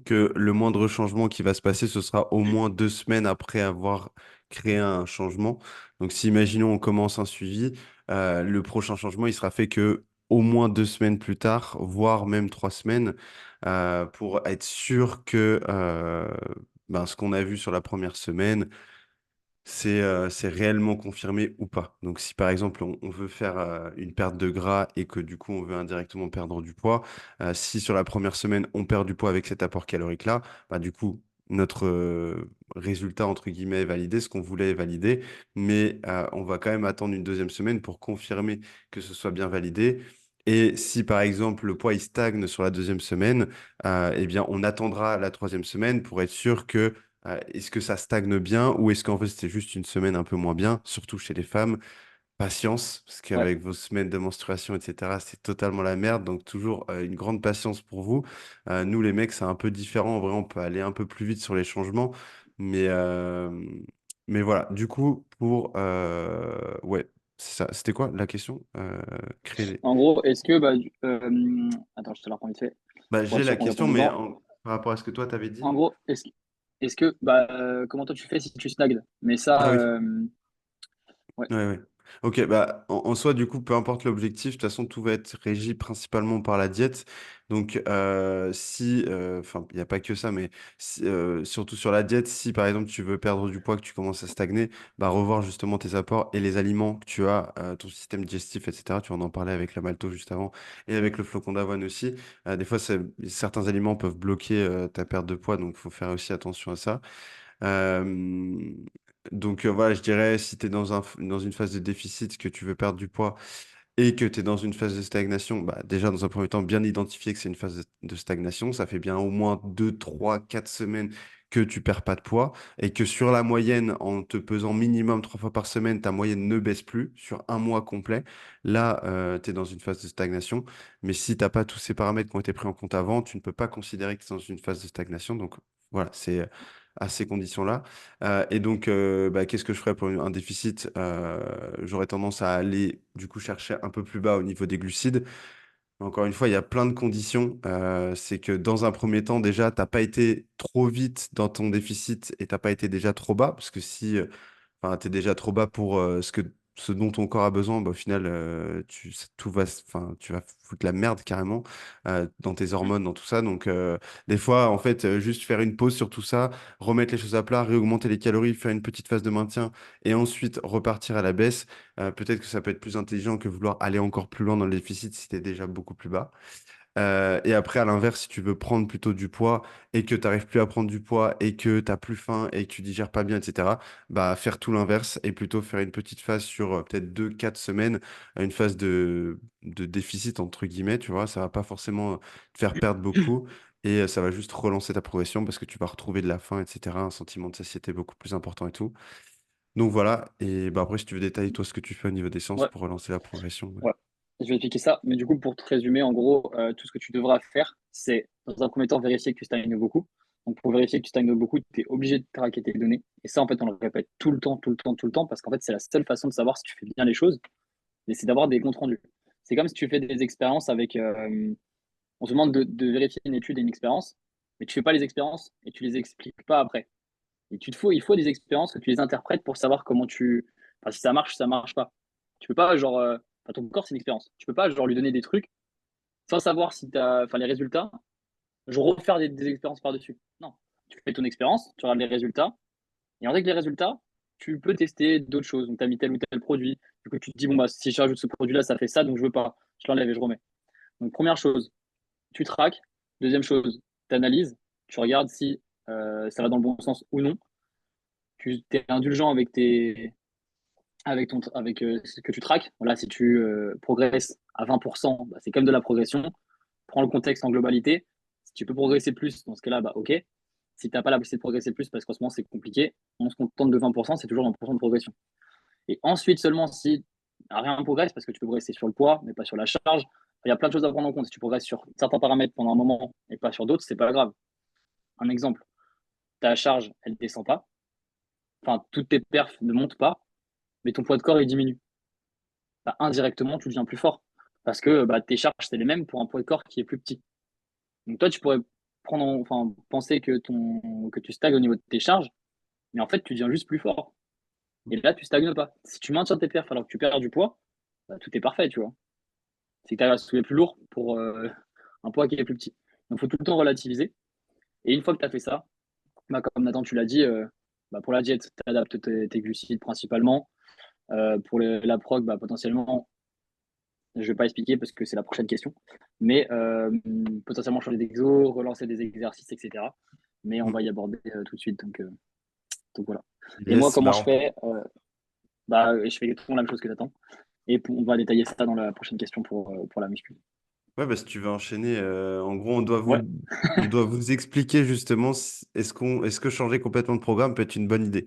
que le moindre changement qui va se passer, ce sera au moins 2 semaines après avoir créé un changement. Donc, si imaginons on commence un suivi, le prochain changement, il sera fait que au moins 2 semaines plus tard, voire même 3 semaines, pour être sûr que ben, ce qu'on a vu sur la première semaine, c'est réellement confirmé ou pas. Donc, si par exemple, on veut faire une perte de gras et que du coup, on veut indirectement perdre du poids, si sur la première semaine, on perd du poids avec cet apport calorique-là, bah, du coup, notre résultat, entre guillemets, est validé, ce qu'on voulait est validé, mais on va quand même attendre une deuxième semaine pour confirmer que ce soit bien validé. Et si par exemple le poids il stagne sur la deuxième semaine, eh bien on attendra la troisième semaine pour être sûr que est-ce que ça stagne bien ou est-ce qu'en fait c'était juste une semaine un peu moins bien, surtout chez les femmes? Patience, parce Ouais. qu'avec vos semaines de menstruation, etc., c'est totalement la merde. Donc toujours une grande patience pour vous. Nous, les mecs, c'est un peu différent. En vrai, on peut aller un peu plus vite sur les changements. Mais, euh, mais voilà, du coup, ouais, c'est ça. C'était quoi la question? Créer... En gros, est-ce que, bah, attends, je te la reprends vite fait Bah, pour j'ai être la sûr qu'on question, répond mais dedans. par rapport à ce que toi, t'avais En dit. gros, est-ce que, bah, comment toi tu fais si tu stagnes? Mais Ah ça, oui. ouais, Ouais, ouais. Ok, bah en soi, du coup, peu importe l'objectif, de toute façon, tout va être régi principalement par la diète. Donc, si, enfin, il n'y a pas que ça, mais surtout sur la diète, si par exemple tu veux perdre du poids, que tu commences à stagner, bah revoir justement tes apports et les aliments que tu as, ton système digestif, etc. Tu en parlais avec la malto juste avant et avec le flocon d'avoine aussi. Des fois, certains aliments peuvent bloquer ta perte de poids, donc il faut faire aussi attention à ça. Euh, donc voilà, je dirais, si tu es dans une phase de déficit, que tu veux perdre du poids et que tu es dans une phase de stagnation, bah, déjà dans un premier temps, bien identifier que c'est une phase de stagnation. Ça fait bien au moins 2, 3, 4 semaines que tu perds pas de poids et que sur la moyenne, en te pesant minimum 3 fois par semaine, ta moyenne ne baisse plus sur un mois complet, là, tu es dans une phase de stagnation. Mais si tu n'as pas tous ces paramètres qui ont été pris en compte avant, tu ne peux pas considérer que tu es dans une phase de stagnation. Donc voilà, c'est à ces conditions-là. Et donc, bah, qu'est-ce que je ferais pour un déficit? J'aurais tendance à aller du coup chercher un peu plus bas au niveau des glucides. Encore une fois, il y a plein de conditions. C'est que dans un premier temps, déjà, tu n'as pas été trop vite dans ton déficit et tu n'as pas été déjà trop bas. Parce que si enfin, tu es déjà trop bas pour ce dont ton corps a besoin, bah, au final, tout va, enfin, tu vas foutre la merde carrément dans tes Mm. hormones, dans tout ça. Donc, des fois, en fait, juste faire une pause sur tout ça, remettre les choses à plat, réaugmenter les calories, faire une petite phase de maintien et ensuite repartir à la baisse. Peut-être que ça peut être plus intelligent que vouloir aller encore plus loin dans le déficit si tu es déjà beaucoup plus bas. Et après, à l'inverse, si tu veux prendre plutôt du poids et que tu n'arrives plus à prendre du poids et que tu n'as plus faim et que tu digères pas bien, etc., bah, faire tout l'inverse et plutôt faire une petite phase sur peut-être 2, 4 semaines, une phase de déficit, entre guillemets, tu vois, ça va pas forcément te faire perdre beaucoup et ça va juste relancer ta progression parce que tu vas retrouver de la faim, etc., un sentiment de satiété beaucoup plus important et tout. Donc voilà, et bah, après, si tu veux détailler toi ce que tu fais au niveau des séances Ouais, pour relancer la progression. Ouais. ouais. Je vais expliquer ça. Mais du coup, pour te résumer, en gros, tout ce que tu devras faire, c'est dans un premier temps vérifier que tu stagnes beaucoup. Donc, pour vérifier que tu stagnes beaucoup, tu es obligé de traquer tes données. Et ça, en fait, on le répète tout le temps, tout le temps, tout le temps, parce qu'en fait, c'est la seule façon de savoir si tu fais bien les choses, et c'est d'avoir des comptes rendus. C'est comme si tu fais des expériences avec. On se demande de vérifier une étude et une expérience, mais tu fais pas les expériences et tu les expliques pas après. Et il faut des expériences que tu les interprètes pour savoir comment tu. Enfin, si ça marche pas. Tu peux pas, genre. Enfin, ton corps, c'est une expérience. Tu peux pas, genre, lui donner des trucs sans savoir si tu as. Enfin, les résultats, genre, refaire des expériences par-dessus. Non. Tu fais ton expérience, tu regardes les résultats, et avec les résultats, tu peux tester d'autres choses. Donc, tu as mis tel ou tel produit. Du coup, tu te dis, bon, bah, si je rajoute ce produit-là, ça fait ça, donc je veux pas. Je l'enlève et je remets. Donc, première chose, tu traques. Deuxième chose, tu analyses. Tu regardes si ça va dans le bon sens ou non. Tu es indulgent avec ce que tu traques. Voilà, si tu progresses à 20%, bah, c'est comme de la progression. Prends le contexte en globalité. Si tu peux progresser plus, dans ce cas-là, bah, ok. Si tu n'as pas la possibilité de progresser plus, parce qu'en ce moment c'est compliqué, on se contente de 20%, c'est toujours 20% de progression. Et ensuite, seulement si rien ne progresse, parce que tu peux progresser sur le poids, mais pas sur la charge. Il y a plein de choses à prendre en compte. Si tu progresses sur certains paramètres pendant un moment et pas sur d'autres, c'est pas grave. Un exemple, ta charge, elle ne descend pas. Enfin, toutes tes perfs ne montent pas, mais ton poids de corps, il diminue. Bah, indirectement, tu deviens plus fort. Parce que bah, tes charges, c'est les mêmes pour un poids de corps qui est plus petit. Donc toi, tu pourrais enfin, penser que tu stagnes au niveau de tes charges, mais en fait, tu deviens juste plus fort. Et là, tu stagnes pas. Si tu maintiens tes perfs alors que tu perds du poids, bah, tout est parfait, tu vois. C'est que tu arrives à soulever plus lourd pour un poids qui est plus petit. Donc, il faut tout le temps relativiser. Et une fois que tu as fait ça, bah, comme Nathan, tu l'as dit, bah, pour la diète, tu adaptes tes glucides principalement. Pour la prog, bah, potentiellement, je ne vais pas expliquer parce que c'est la prochaine question, mais potentiellement changer d'exo, relancer des exercices, etc. Mais on Mm. va y aborder tout de suite. Donc voilà. Et moi, Yes, comment bah, je fais bah, je fais exactement la même chose que Nathan. Et on va détailler ça dans la prochaine question pour la muscu. ouais, bah, si tu veux enchaîner, en gros, Ouais, on doit vous expliquer justement est-ce que changer complètement de programme peut être une bonne idée?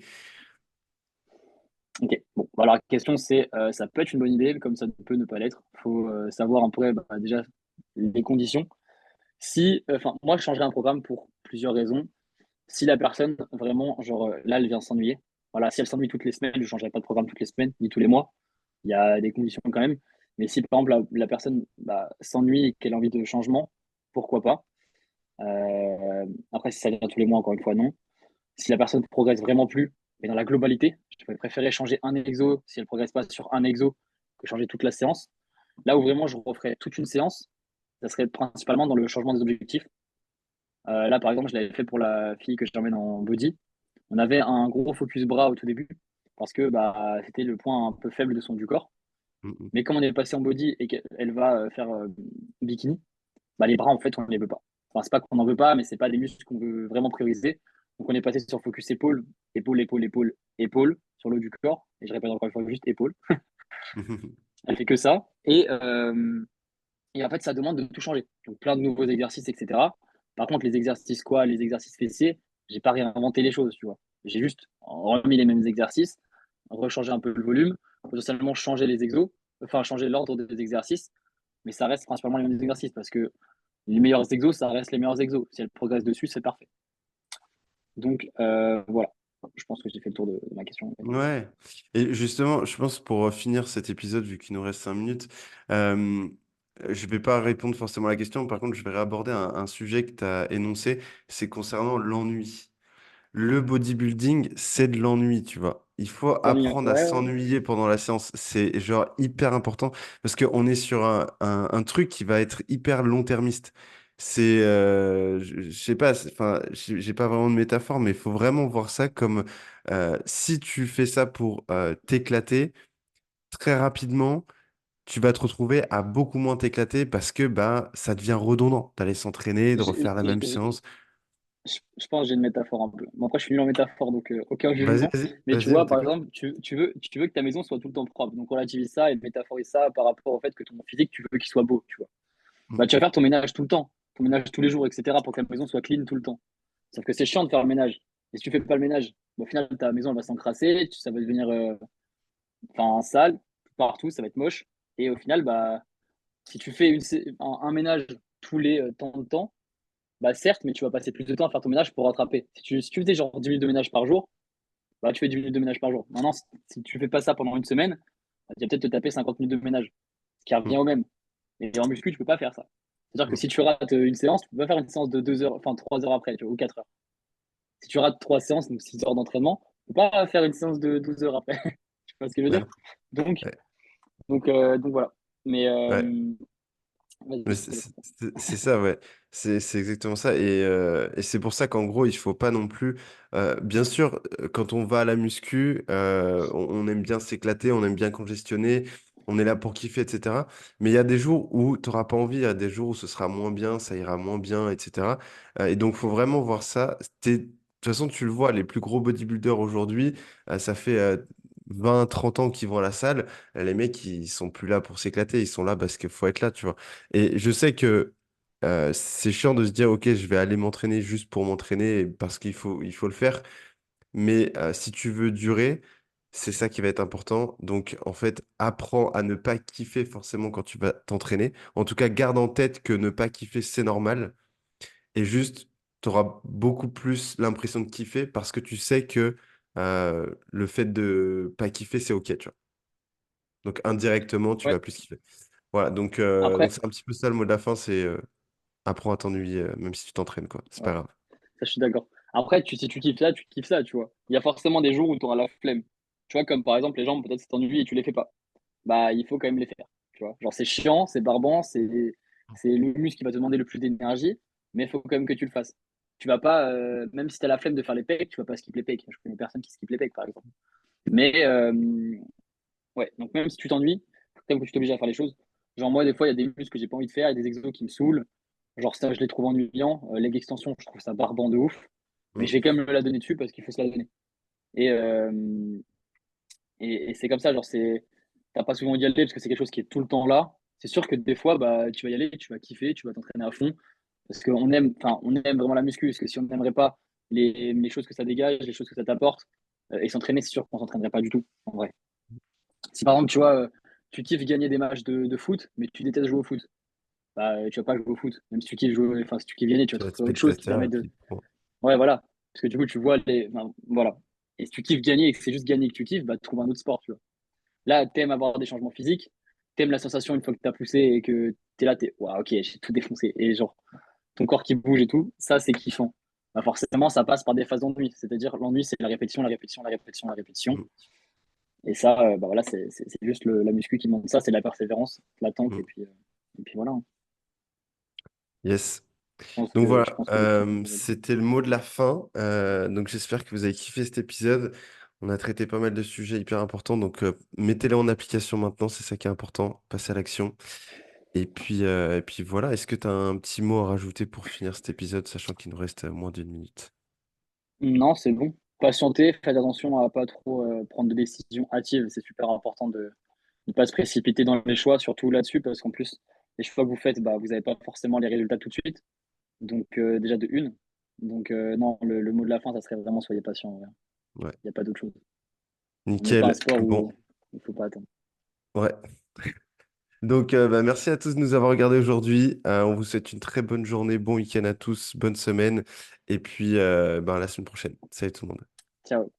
ok. Bon, bah, alors la question c'est, ça peut être une bonne idée, comme ça peut ne pas l'être. Il faut savoir un peu bah, déjà les conditions. Si, enfin, moi, je changerais un programme pour plusieurs raisons. Si la personne, vraiment, genre, là, elle vient s'ennuyer. Voilà, si elle s'ennuie toutes les semaines, je ne changerai pas de programme toutes les semaines, ni tous les mois. Il y a des conditions quand même. Mais si, par exemple, la personne bah, s'ennuie et qu'elle a envie de changement, pourquoi pas. Après, si ça vient tous les mois, encore une fois, non. Si la personne ne progresse vraiment plus, mais dans la globalité, je vais préférer changer un exo si elle ne progresse pas sur un exo que changer toute la séance. Là où vraiment je referais toute une séance, ça serait principalement dans le changement des objectifs. Là, par exemple, je l'avais fait pour la fille que j'emmène en body. On avait un gros focus bras au tout début parce que bah, c'était le point un peu faible de son du corps. Mm, mm. Mais comme on est passé en body et qu'elle va faire bikini, bah, les bras, en fait, on ne les veut pas. Enfin, c'est pas qu'on n'en veut pas, mais c'est pas des muscles qu'on veut vraiment prioriser. Donc, on est passé sur focus épaule, épaule, épaule, épaule, épaule, sur le haut du corps. Et je répète encore une fois, juste épaule. Elle fait que ça. Et en fait, ça demande de tout changer. Donc, plein de nouveaux exercices, etc. Par contre, les exercices quoi? Les exercices fessiers, j'ai pas réinventé les choses, tu vois. J'ai juste remis les mêmes exercices, rechangé un peu le volume, potentiellement changer les exos, enfin changer l'ordre des exercices, mais ça reste principalement les mêmes exercices parce que les meilleurs exos, ça reste les meilleurs exos. Si elle progresse dessus, c'est parfait. Donc voilà, je pense que j'ai fait le tour de ma question. Ouais. Et justement, je pense pour finir cet épisode, vu qu'il nous reste 5 minutes, euh, je vais pas répondre forcément à la question. Par contre, je vais réaborder un sujet que tu as énoncé, c'est concernant l'ennui. Le bodybuilding, c'est de l'ennui, tu vois. Il faut apprendre à Ouais, ouais. s'ennuyer pendant la séance. C'est genre hyper important parce qu'on est sur un truc qui va être hyper long-termiste. C'est, je sais pas, enfin, j'ai pas vraiment de métaphore, mais il faut vraiment voir ça comme si tu fais ça pour t'éclater, très rapidement, tu vas te retrouver à beaucoup moins t'éclater parce que bah, ça devient redondant d'aller s'entraîner, de J'ai- refaire la même séance. je pense que j'ai une métaphore un peu. Bon, après, je suis nul en métaphore, donc aucun Vas-y, jugement. vas-y, Mais tu vas-y, on vois, par t'écoute. exemple, tu veux que ta maison soit tout le temps propre. Donc, relativise ça et métaphorise ça par rapport au fait que ton physique, tu veux qu'il soit beau, tu vois. Mm, Bah, tu vas faire ton ménage tout le temps, ton ménage tous les jours, etc., pour que la maison soit clean tout le temps. Sauf que c'est chiant de faire le ménage. Et si tu fais pas le ménage, bah, au final, ta maison, elle va s'encrasser, ça va devenir enfin, sale partout, ça va être moche. Et au final, bah, si tu fais un ménage tous les temps de temps, bah certes, mais tu vas passer plus de temps à faire ton ménage pour rattraper. Si tu faisais genre 10 minutes de ménage par jour, bah tu fais 10 minutes de ménage par jour. Maintenant, si tu fais pas ça pendant une semaine, bah, tu vas peut-être te taper 50 minutes de ménage, ce qui revient mm, au même. Et en muscu, tu peux pas faire ça. C'est-à-dire que mm. si tu rates une séance, tu peux pas faire une séance de 2 heures, enfin 3 heures après, tu vois, ou 4 heures. Si tu rates 3 séances, donc 6 heures d'entraînement, tu peux pas faire une séance de 12 heures après. Tu vois ce que je veux Ouais, dire? Donc, ouais, donc voilà. Mais ouais. vas-y, Mais je te laisse. c'est ça, ouais. C'est exactement ça. Et c'est pour ça qu'en gros, il faut pas non plus. Bien sûr, quand on va à la muscu, on aime bien s'éclater, on aime bien congestionner, on est là pour kiffer, etc. Mais il y a des jours où tu n'auras pas envie, il y a des jours où ce sera moins bien, ça ira moins bien, etc. Et donc, faut vraiment voir ça. De toute façon, tu le vois, les plus gros bodybuilders aujourd'hui, ça fait 20, 30 ans qu'ils vont à la salle. Les mecs, ils sont plus là pour s'éclater, ils sont là parce qu'il faut être là, tu vois. Et je sais que c'est chiant de se dire, OK, je vais aller m'entraîner juste pour m'entraîner parce il faut le faire. Mais si tu veux durer, c'est ça qui va être important. Donc, en fait, apprends à ne pas kiffer forcément quand tu vas t'entraîner. En tout cas, garde en tête que ne pas kiffer, c'est normal. Et juste, tu auras beaucoup plus l'impression de kiffer parce que tu sais que le fait de pas kiffer, c'est OK, tu vois. Donc, indirectement, tu Ouais, vas plus kiffer. Voilà, donc après, c'est un petit peu ça le mot de la fin, c'est apprends à t'ennuyer, même si tu t'entraînes, quoi. C'est ouais, pas grave. ça, je suis d'accord. Après, si tu kiffes ça, tu kiffes ça, tu vois. Il y a forcément des jours où tu auras la flemme. Tu vois, comme par exemple, les jambes, peut-être c'est t'ennuies et tu les fais pas. Bah, il faut quand même les faire. Tu vois, genre, c'est chiant, c'est barbant, c'est le muscle qui va te demander le plus d'énergie, mais il faut quand même que tu le fasses. Tu vas pas, même si tu as la flemme de faire les pecs, tu vas pas skip les pecs. Je connais personne qui skip les pecs, par exemple. Mais, ouais, donc même si tu t'ennuies, faut quand même que tu t'obliges à faire les choses. Genre, moi, des fois, il y a des muscles que j'ai pas envie de faire, il y a des exos qui me saoulent. Genre, ça, je les trouve ennuyants. Leg extension, je trouve ça barbant de ouf. Mais Mm, je vais quand même me la donner dessus parce qu'il faut se la donner. Et, et c'est comme ça, genre, t'as pas souvent envie d'y aller parce que c'est quelque chose qui est tout le temps là. C'est sûr que des fois, bah, tu vas y aller, tu vas kiffer, tu vas t'entraîner à fond. Parce qu'on aime, enfin, on aime vraiment la muscu. Parce que si on n'aimerait pas les choses que ça dégage, les choses que ça t'apporte, et s'entraîner, c'est sûr qu'on s'entraînerait pas du tout, en vrai. Si par exemple, tu vois, tu kiffes gagner des matchs de foot, mais tu détestes jouer au foot, bah, tu vas pas jouer au foot. Même si tu kiffes jouer, enfin, si tu kiffes gagner, tu vas tu vas être trouver autre chose qui spectateur permet et de. puis bon. Ouais, voilà. Parce que du coup, tu vois les. Enfin, voilà. Et si tu kiffes gagner et que c'est juste gagner que tu kiffes, bah, trouve un autre sport, tu vois. Là, t'aimes avoir des changements physiques, t'aimes la sensation une fois que t'as poussé et que t'es là, t'es, waouh, ok, j'ai tout défoncé. Et genre, ton corps qui bouge et tout, ça, c'est kiffant. Bah, forcément, ça passe par des phases d'ennui. C'est-à-dire, l'ennui, c'est la répétition, la répétition, la répétition, la répétition. Mm, Et ça, bah voilà, c'est juste la muscu qui montre ça, c'est de la persévérance, l'attente, mm. et puis voilà. Yes. Donc Je voilà, pense que le plus important, c'est c'était le mot de la fin. Donc j'espère que vous avez kiffé cet épisode. On a traité pas mal de sujets hyper importants, donc mettez-les en application maintenant, c'est ça qui est important. Passez à l'action. Et puis voilà, est-ce que tu as un petit mot à rajouter pour finir cet épisode, sachant qu'il nous reste moins d'1 minute? Non, c'est bon. Patienter, faites attention à pas trop prendre de décisions hâtives. C'est super important de ne pas se précipiter dans les choix, surtout là-dessus, parce qu'en plus, les choix que vous faites, bah, vous n'avez pas forcément les résultats tout de suite. Donc, déjà de une. Donc, non, le mot de la fin, ça serait vraiment soyez patient. Il Ouais, n'y a pas d'autre chose. On n'est pas un nickel. sport Bon, où il faut pas attendre. ouais. Donc, bah, merci à tous de nous avoir regardés aujourd'hui. On vous souhaite une très bonne journée, bon week-end à tous, bonne semaine. Et puis, ben, à la semaine prochaine. Salut tout le monde. Ciao.